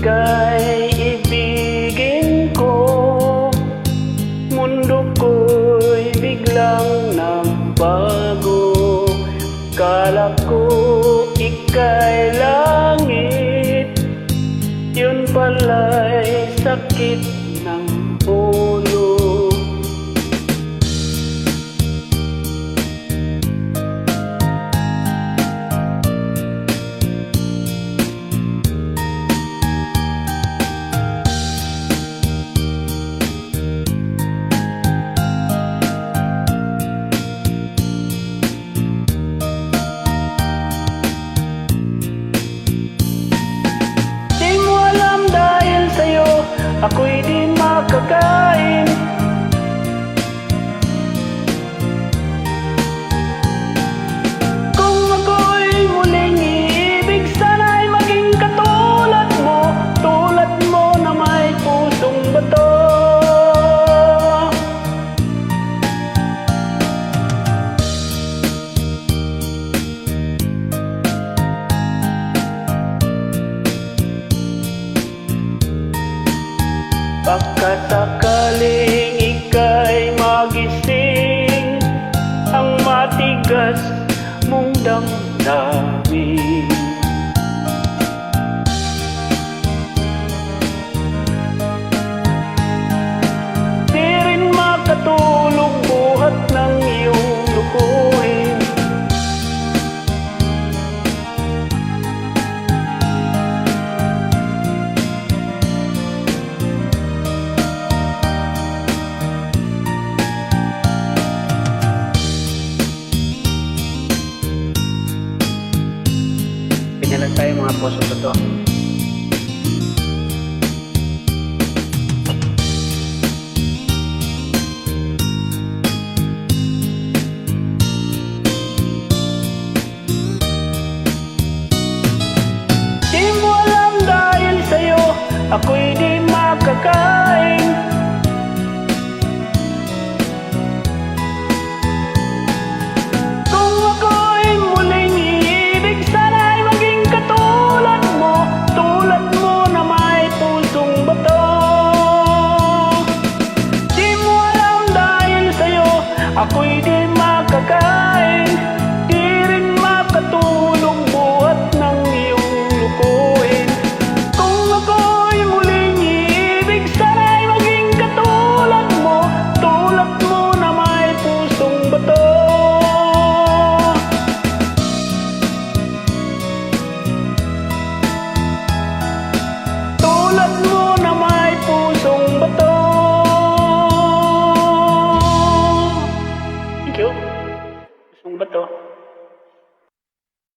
ika'y ibigin ko. Mundo ko'y biglang nagbago. Kala ko ika'y langit, yun pala'y sakit ng ulo. Ako'y di makakain. Kung ako'y muling iibig, sana'y maging katulad mo, tulad mo na may pusong bato. Pagkasakaling ika'y magising, ang matigas mong damdamin di rin makatulog buhat ng iyong lukuhin. Pinyalan tayo mga puso to. Di mo alam dahil sa'yo ako'y di makakain. Ako'y di makakain, di rin makatulog buhat ng iyong lukuhin. Kung ako'y muling iibig, sana'y maging katulad mo, tulad mo na may pusong bato. Tulad mo na may pusong bato. Thank you. Gusto mo ba to?